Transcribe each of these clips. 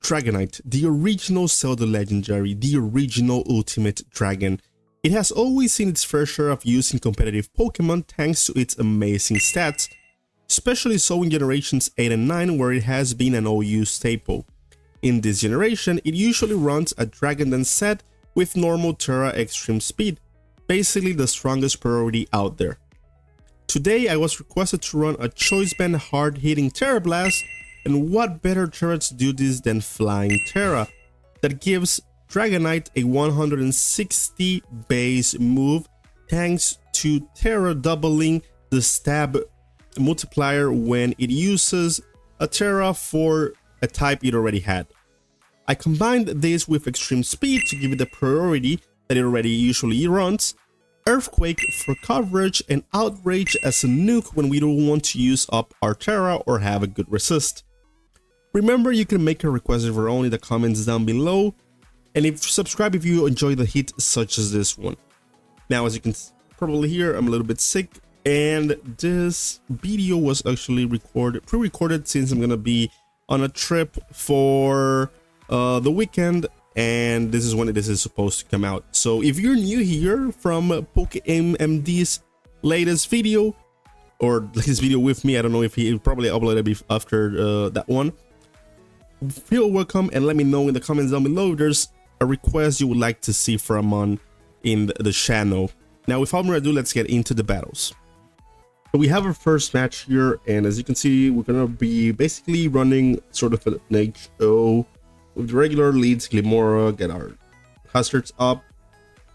Dragonite, the original pseudo legendary, the original ultimate dragon. It has always seen its fair share of use in competitive Pokemon thanks to its amazing stats, especially so in generations 8 and 9 where it has been an OU staple. In this generation, it usually runs a Dragon Dance set with normal Terra Extreme Speed, basically the strongest priority out there. Today I was requested to run a Choice Band hard-hitting TeraBlast, and what better Terra to do this than Flying Terra, that gives Dragonite a 160 base move thanks to Terra doubling the stab multiplier when it uses a Terra for a type it already had. I combined this with Extreme Speed to give it the priority that it already usually runs, Earthquake for coverage, and Outrage as a nuke when we don't want to use up our Terra or have a good resist. Remember, you can make a request for only the comments down below, and subscribe if you enjoy the hit such as this one. Now, as you can probably hear, I'm a little bit sick, and this video was actually pre-recorded since I'm gonna be on a trip for the weekend, and this is when this is supposed to come out. So if you're new here from PokeMMD's latest video, or his video with me, I don't know if he probably uploaded it after that one, feel welcome and let me know in the comments down below if there's a request you would like to see from in the channel. Now, without more ado, let's get into the battles. So we have our first match here, and as you can see, we're gonna be basically running sort of an HO with regular leads, Glimora, get our hazards up,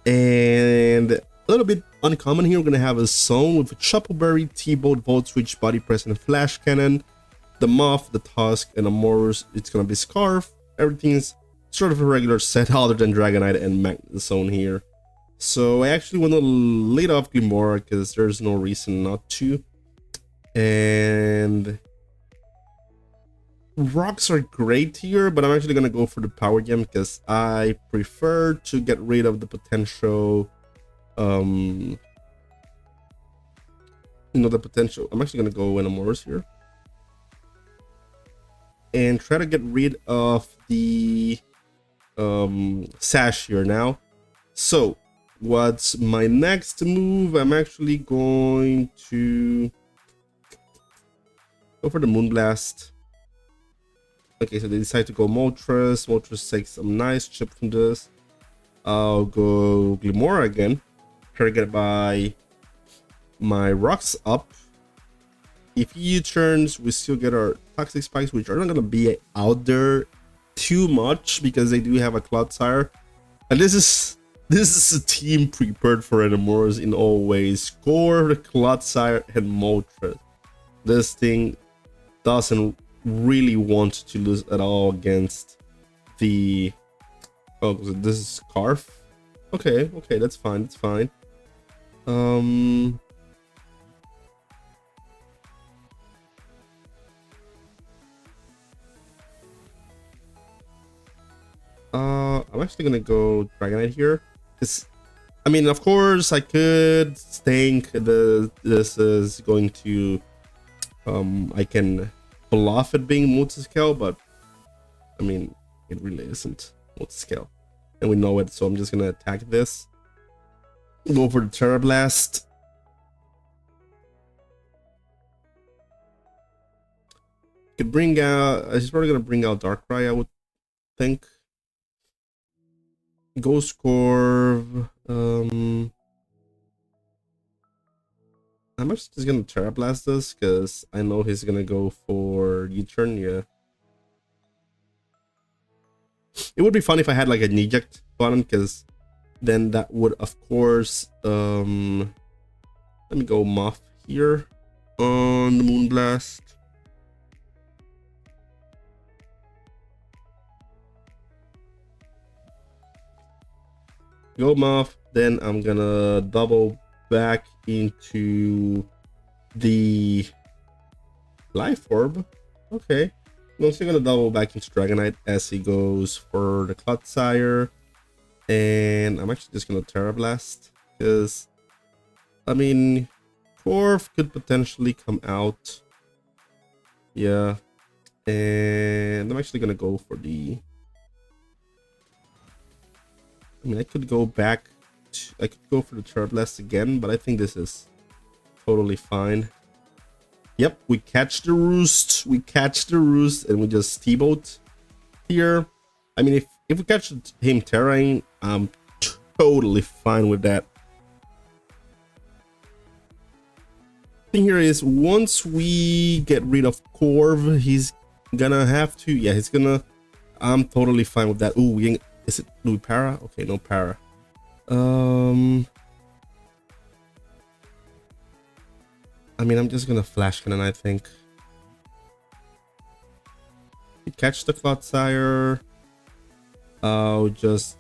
and a little bit uncommon here, we're gonna have a zone with a Choppleberry, T-Bolt, Volt Switch, Body Press, and a Flash Cannon. The Muff, the Tusk, and a Morus, it's gonna be Scarf. Everything's sort of a regular set other than Dragonite and Magnezone here. So I actually want to lead off Glimora because there's no reason not to. And rocks are great here, but I'm actually gonna go for the Power Gem because I prefer to get rid of the potential I'm actually gonna go in a Morus here and try to get rid of the Sash here now. So what's my next move? I'm actually going to go for the Moonblast. Okay, so they decide to go Moltres. Moltres takes some nice chip from this. I'll go Glimora again. Try to get my rocks up. If he U-turns, we still get our Toxic Spikes, which are not gonna be out there too much because they do have a Clodsire. And this is a team prepared for Animorphs in all ways. Core, Clodsire, and Moltres. This thing doesn't really want to lose at all against the... Oh, this is Scarf? Okay, that's fine, that's fine. I'm actually gonna go Dragonite here. I mean, of course, I could think this is going to I can bluff it being multi-scale, but I mean, it really isn't multi-scale, and we know it. So I'm just gonna attack this. Go for the TeraBlast. Could bring out. He's probably gonna bring out Darkrai, I would think. Ghost Corv. I'm actually just gonna TeraBlast this because I know he's gonna go for U-turn. Yeah, it would be fun if I had like an eject button, because then that would, of course, let me go Muff here on the Moonblast. Go Muff, then I'm gonna double back into the Life Orb. Okay, I'm still gonna double back into Dragonite as he goes for the Clodsire, and I'm actually just gonna TeraBlast because I mean, Corv could potentially come out. Yeah, And I'm actually gonna go for the... I mean, I could go back. I could go for the TeraBlast again, but I think this is totally fine. Yep, we catch the roost. We catch the roost, and we just T-boat here. I mean, if we catch him terrain, I'm totally fine with that. Thing here is, once we get rid of Corv, he's gonna have to... Yeah, he's gonna... I'm totally fine with that. Ooh, is it... Do we para? Okay, no para. I mean, I'm just gonna Flash Cannon, I think. We catch the Clodsire. I'll just...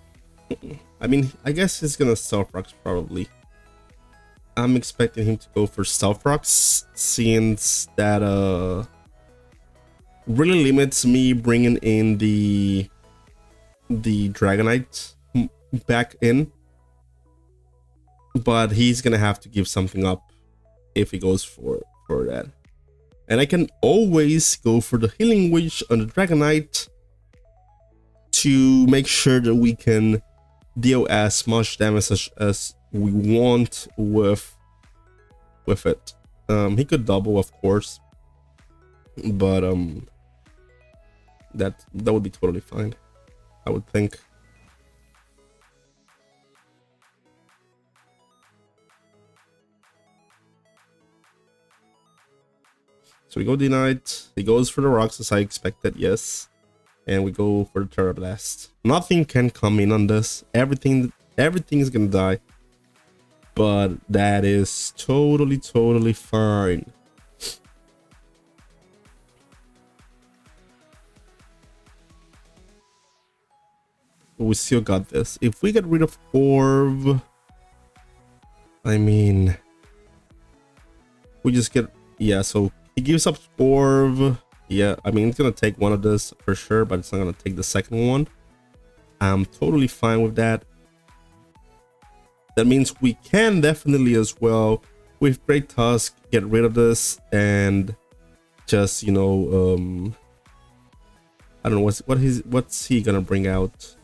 I mean, I guess he's gonna Stealth Rocks, probably. I'm expecting him to go for Stealth Rocks, since that really limits me bringing in the Dragonite back in. But he's gonna have to give something up if he goes for that. And I can always go for the Healing Wish on the Dragonite to make sure that we can deal as much damage as we want with it. He could double, of course, but that would be totally fine, I would think. So we go denied. He goes for the rocks as I expected, yes. And we go for the TeraBlast. Nothing can come in on this. Everything is gonna die. But that is totally fine. We still got this. If we get rid of Corv, I mean, we just get... Yeah, so he gives up Corv. Yeah, I mean, it's gonna take one of this for sure, but it's not gonna take the second one. I'm totally fine with that. That means we can definitely as well, with Great Tusk, get rid of this and just, you know, I don't know what's he gonna bring out.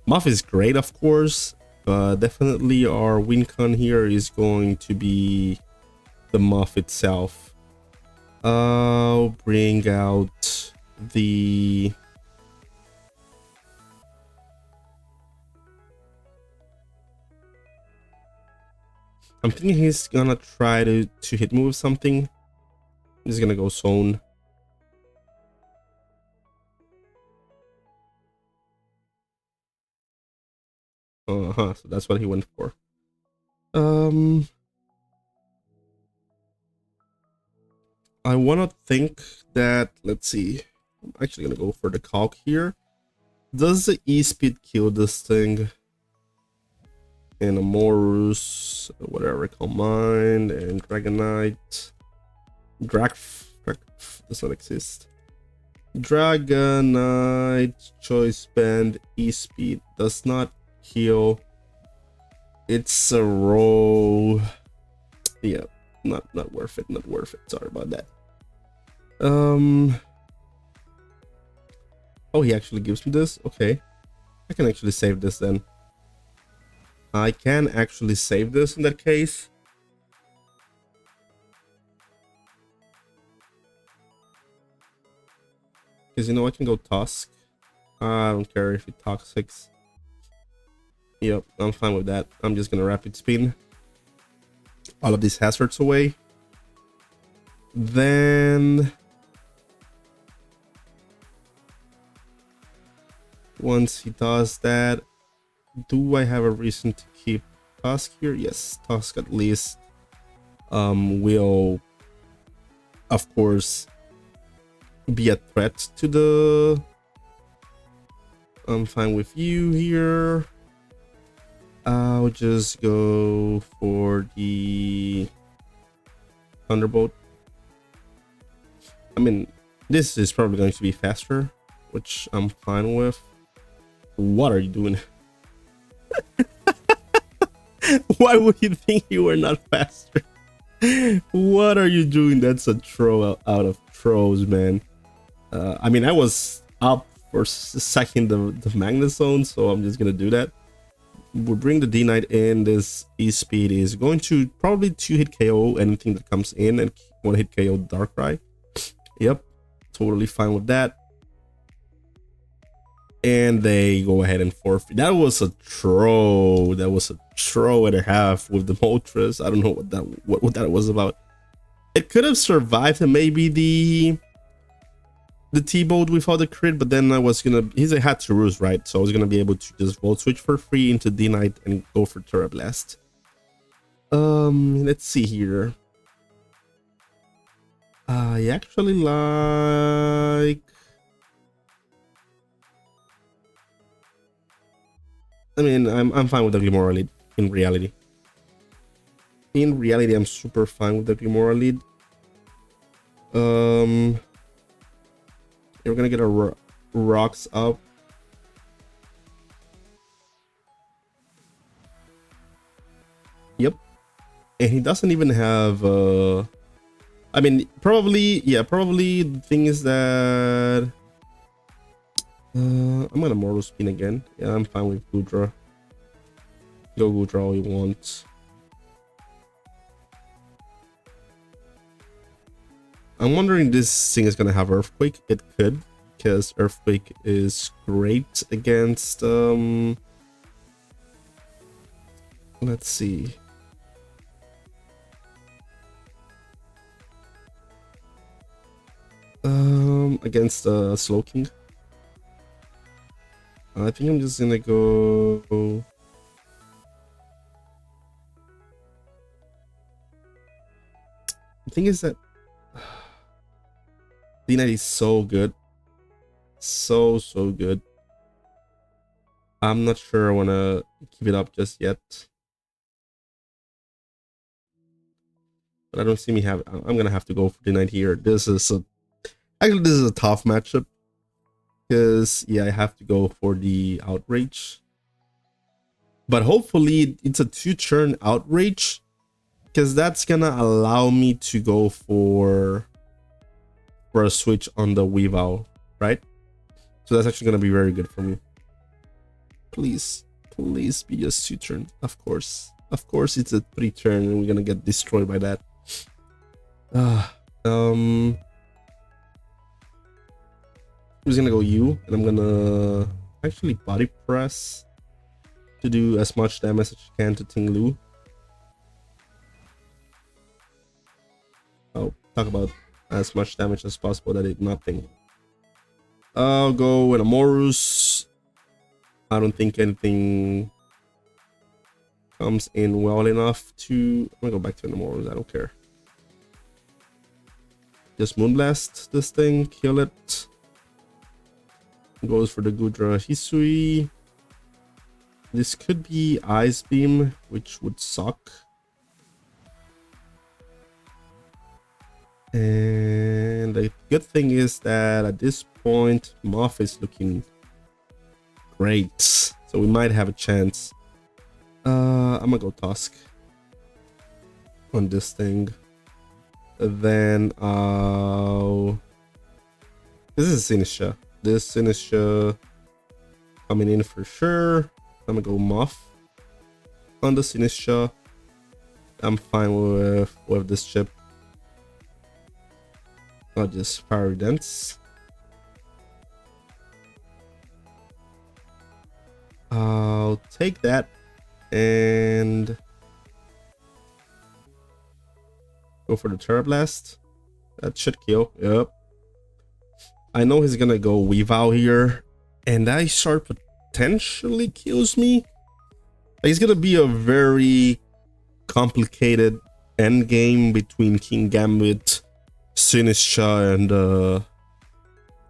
Muff is great, of course, but definitely our win con here is going to be the Muff itself. I'll bring out the... I'm thinking he's gonna try to hit me with something. He's gonna go Zone. So that's what he went for. I wanna think that, let's see. I'm actually gonna go for the calc here. Does the E-Speed kill this thing? And Amorous, whatever, Calm Mind, and Dragonite. Does not exist. Dragonite, Choice Band, E-Speed does not kill. It's a roll. Yeah, not worth it, not worth it. Sorry about that. Oh, he actually gives me this? Okay. I can actually save this then. I can actually save this in that case. Because, you know, I can go Tusk. I don't care if it Toxics. Yep, I'm fine with that. I'm just gonna Rapid Spin all of these hazards away. Then... once he does that, do I have a reason to keep Tusk here? Yes, Tusk at least will, of course, be a threat to the... I'm fine with you here. I'll just go for the Thunderbolt. I mean, this is probably going to be faster, which I'm fine with. What are you doing? Why would you think you were not faster? What are you doing? That's a throw out of throws, man. I mean, I was up for sacking the Magnezone, so I'm just gonna do that. We'll bring the D-Knight in. This E-Speed is going to probably 2-hit KO anything that comes in and 1-hit KO Darkrai. Yep, totally fine with that. And they go ahead and forfeit. That was a throw. That was a throw and a half with the Moltres. I don't know what that was about. It could have survived and maybe the T-Bolt without the crit, but then I was gonna, he's a Hatterus, right? So I was gonna be able to just Volt Switch for free into D-Knight and go for TeraBlast. Let's see here. I actually like, I mean, I'm fine with the Glimmora lead in reality. In reality, I'm super fine with the Glimmora lead. You're gonna get a rocks up. Yep. And he doesn't even have I mean, probably, yeah, probably the thing is that I'm gonna Mortal Spin again. Yeah, I'm fine with Goodra. Go Goodra all you want. I'm wondering if this thing is gonna have Earthquake. It could, because Earthquake is great against let's see. Against Slowking. I think I'm just gonna go. The thing is that D-Knight is so good. So good. I'm not sure I wanna keep it up just yet. But I don't see me have, I'm gonna have to go for D-Knight here. This is a tough matchup. Because yeah, I have to go for the Outrage. But hopefully it's a 2-turn Outrage. Because that's gonna allow me to go for a switch on the Weavile, right? So that's actually gonna be very good for me. Please be just 2-turn. Of course it's a 3-turn and we're gonna get destroyed by that. I'm just gonna go U, and I'm gonna actually Body Press to do as much damage as I can to Tinglu. I'll talk about as much damage as possible that it nothing. I'll go with a Morus. I don't think anything comes in well enough to. I'm gonna go back to the Morus. I don't care. Just Moonblast this thing, kill it. Goes for the Goodra Hisui. This could be Ice Beam, which would suck. And the good thing is that at this point, Moth is looking great. So we might have a chance. I'm gonna go Tusk on this thing. Then this is Sinisha. This Sinisha coming in for sure. I'm gonna go Moth on the Sinisha. I'm fine with this chip. I'll just Fiery Dance. I'll take that and go for the TeraBlast. That should kill. Yep. I know he's gonna go Weavile here, and that shard potentially kills me. It's gonna be a very complicated end game between King Gambit, Sinisha, and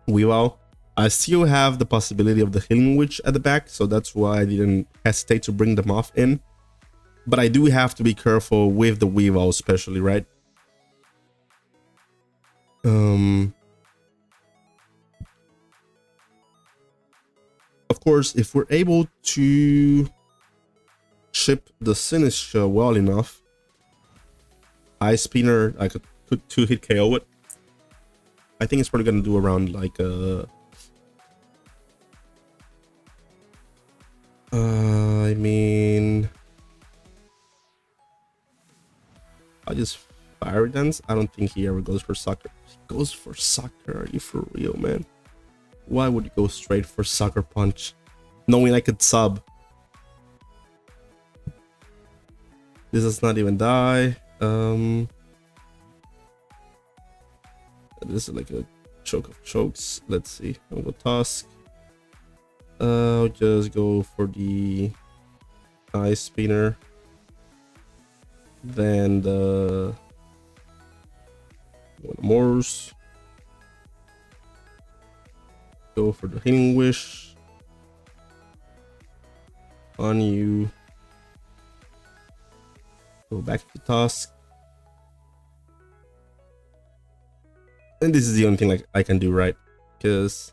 Weavile. I still have the possibility of the Healing Witch at the back, so that's why I didn't hesitate to bring them off in. But I do have to be careful with the Weavile, especially, right? Of course, if we're able to ship the Sinisha well enough, high spinner I could two hit KO it. I think it's probably gonna do around like I mean, I just fire dance. I don't think he ever goes for sucker. He goes for sucker. Are you for real, man? Why would you go straight for sucker punch, knowing I could sub? This does not even die. This is like a choke of chokes. Let's see. I'll go Tusk. I'll just go for the ice spinner. Then the Morse. Go for the healing wish on you. Go back to Tusk. And this is the only thing like I can do, right? Because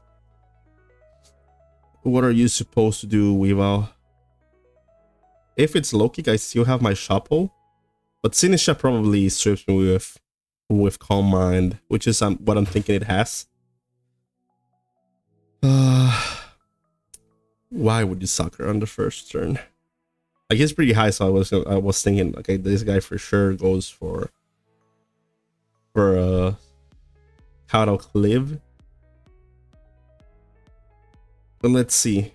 what are you supposed to do, Weavile? If it's low kick, I still have my Shuffle, but Sinisha probably strips me with Calm Mind, which is what I'm thinking it has. Why would you sucker on the first turn? Like, he's pretty high, so I was thinking, okay, this guy for sure goes for Kato Clive. But let's see.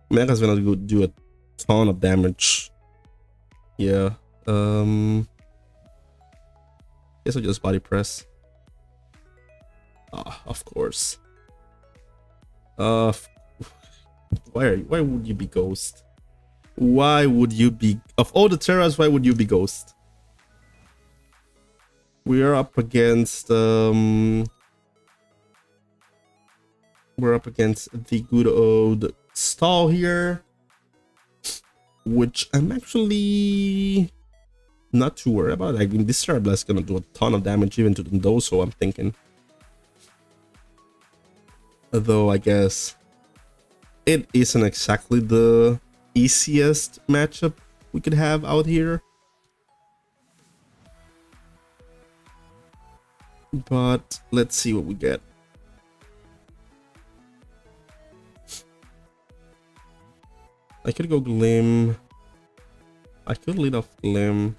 Mega's gonna go do a ton of damage. Yeah. Guess I'll just body press. Ah, of course. Why would you be Ghost? Why would you be, of all the Terras, why would you be Ghost? We are up against we're up against the good old Stall here, which I'm actually not too worried about. I mean, this TeraBlast is gonna do a ton of damage even to the Doso, I'm thinking. Although I guess it isn't exactly the easiest matchup we could have out here. But let's see what we get. I could go Glim. I could lead off Glim.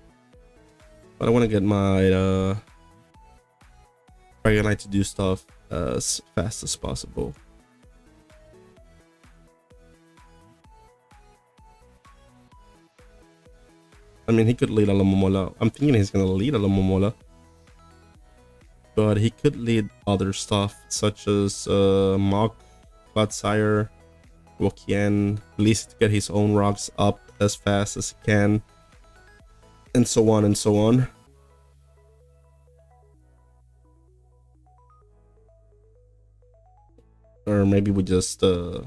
But I want to get my Dragonite to do stuff as fast as possible. I mean, he could lead Alomomola. I'm thinking he's gonna lead Alomomola. But he could lead other stuff such as Mach, Clodsire, Wokien, at least to get his own rocks up as fast as he can, and so on and so on. Or maybe we just what's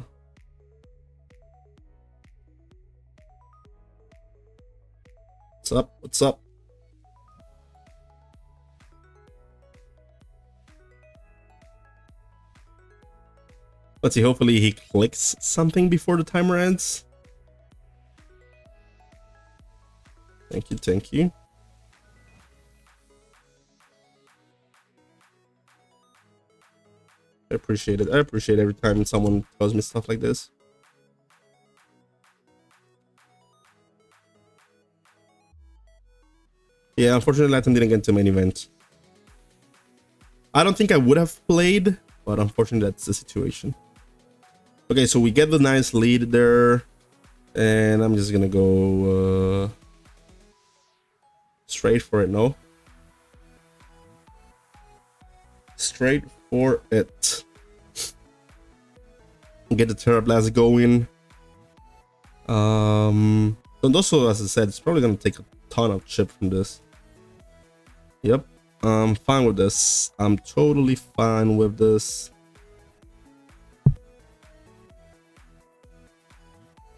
up? What's up? Let's see, hopefully he clicks something before the timer ends. Thank you, thank you. I appreciate it. I appreciate every time someone tells me stuff like this. Yeah, unfortunately, Latin didn't get to main event. I don't think I would have played, but unfortunately, that's the situation. Okay, so we get the nice lead there, and I'm just gonna go straight for it. No, straight for it. Get the TeraBlast going. And also, as I said, it's probably gonna take a ton of chip from this. Yep, I'm fine with this. I'm totally fine with this.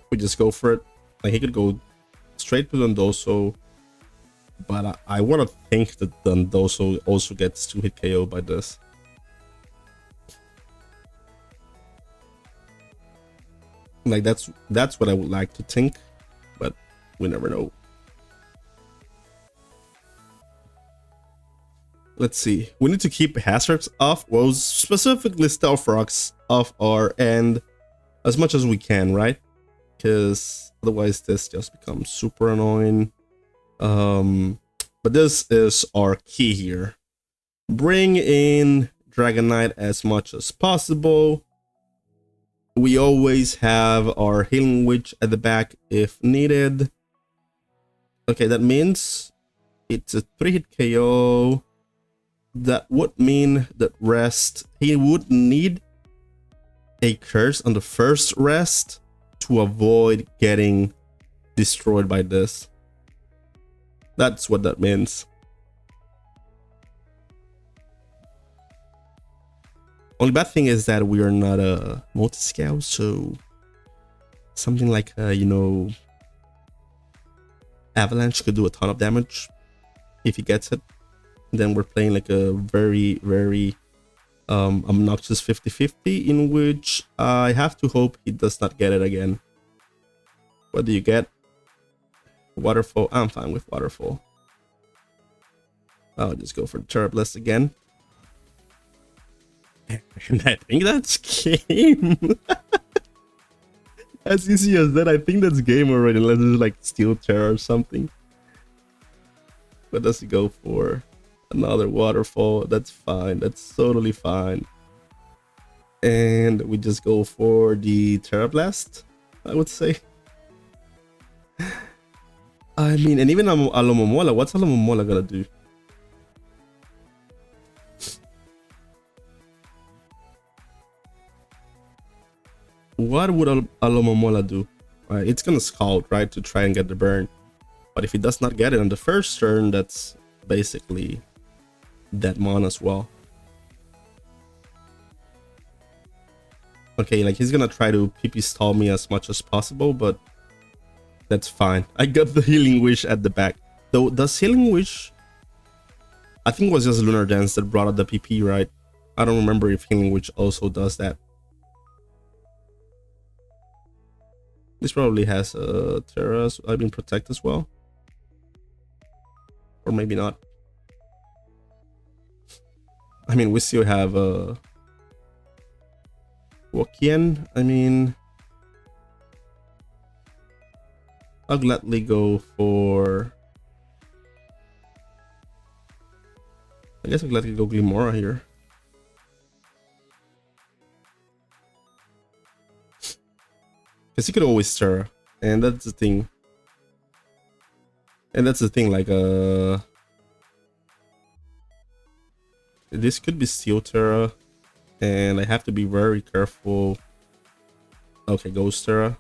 We just go for it. Like, he could go straight to Dondoso, but I want to think that Dondoso also gets 2-hit KO by this. Like, that's what I would like to think, but we never know. Let's see. We need to keep hazards off. Well, specifically stealth rocks off our end as much as we can, right? Because otherwise this just becomes super annoying. But this is our key here. Bring in Dragonite as much as possible. We always have our Healing Witch at the back if needed. Okay, that means it's a 3-hit KO. That would mean that rest, he would need a curse on the first rest to avoid getting destroyed by this. That's what that means. Only bad thing is that we are not a multi-scout, so something like you know, Avalanche could do a ton of damage if he gets it. Then we're playing like a very, very obnoxious 50-50, in which I have to hope he does not get it again. What do you get? Waterfall. I'm fine with Waterfall. I'll just go for the TeraBlast again. And I think that's game. As easy as that, I think that's game already, unless it's like Steel Terror or something. What does he go for? Another Waterfall. That's fine. That's totally fine. And we just go for the TeraBlast, I would say. I mean, and even Alomomola, what's Alomomola gonna do? What would Alomomola do? It's gonna Scald, right, to try and get the burn. But if he does not get it on the first turn, that's basically dead mon as well. Okay, like he's gonna try to PP stall me as much as possible, but that's fine. I got the Healing Wish at the back. Though, does Healing Wish... I think it was just Lunar Dance that brought out the PP, right? I don't remember if Healing Wish also does that. This probably has a Terra, I mean Protect as well. Or maybe not. I mean, we still have Wokian. I mean, I'll gladly go for... I guess I'll gladly go Glimora here. Because he could always Terra, and that's the thing. And that's the thing, like, this could be Steel Terra, and I have to be very careful. Okay, Ghost Terra.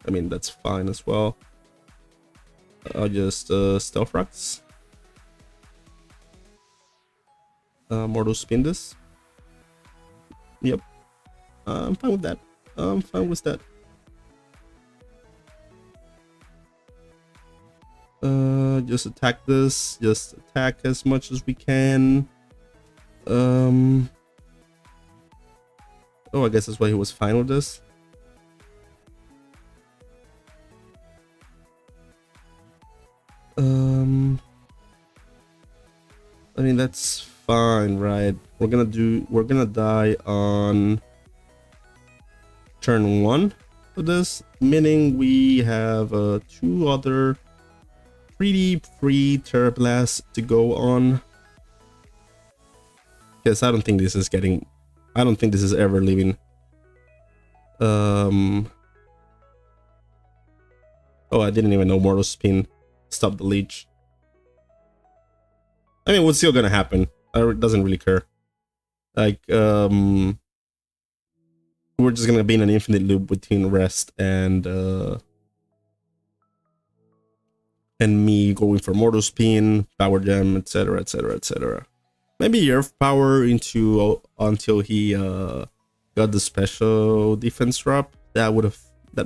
I mean, that's fine as well. I'll just Stealth Rocks. Mortal Spin this. Yep. I'm fine with that. I'm fine with that. Just attack this. Just attack as much as we can. Oh, I guess that's why he was fine with this. I mean, that's fine, right? We're gonna die on turn 1 for this, meaning we have 2 other pretty free TeraBlast to go on. Because I don't think this is ever leaving. Oh, I didn't even know Mortal Spin stopped the leech. I mean, what's still gonna happen? It doesn't really care. Like, we're just gonna be in an infinite loop between rest and me going for Mortal Spin, Power Gem, etc, etc, etc. Maybe Earth Power into until he got the special defense drop. That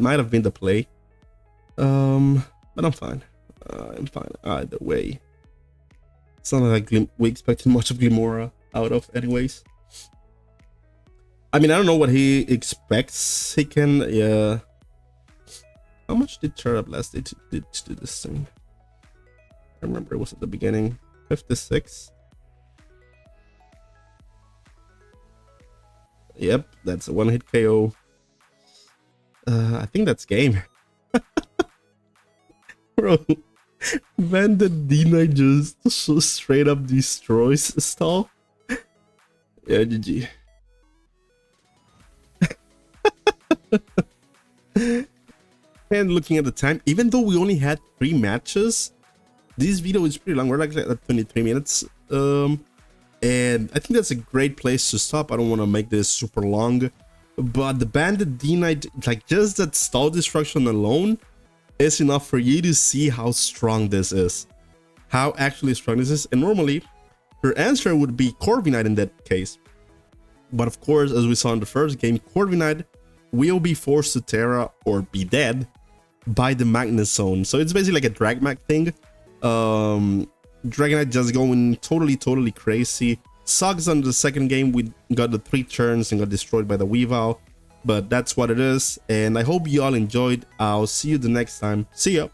might have been the play. But I'm fine. I'm fine either way. It's not like we expected much of Glimora out of anyways. I mean, I don't know what he expects. He can, yeah. How much did TeraBlast did to do this thing? I remember it was at the beginning. 56. Yep, that's a one-hit KO. I think that's game. Bro, Bandit D-Knight just so straight up destroys Stall. Yeah, GG. And looking at the time, even though we only had 3 matches, this video is pretty long. We're like at 23 minutes. And I think that's a great place to stop. I don't want to make this super long. But the Bandit D-Knight, like just that stall destruction alone is enough for you to see how strong this is. How actually strong this is. And normally, your answer would be Corviknight in that case. But of course, as we saw in the first game, Corviknight will be forced to Terra or be dead by the Magnezone. So it's basically like a Dragmag thing. Dragonite just going totally crazy. Sucks on the second game. We got the 3 turns and got destroyed by the Weavile. But that's what it is. And I hope you all enjoyed. I'll see you the next time. See ya.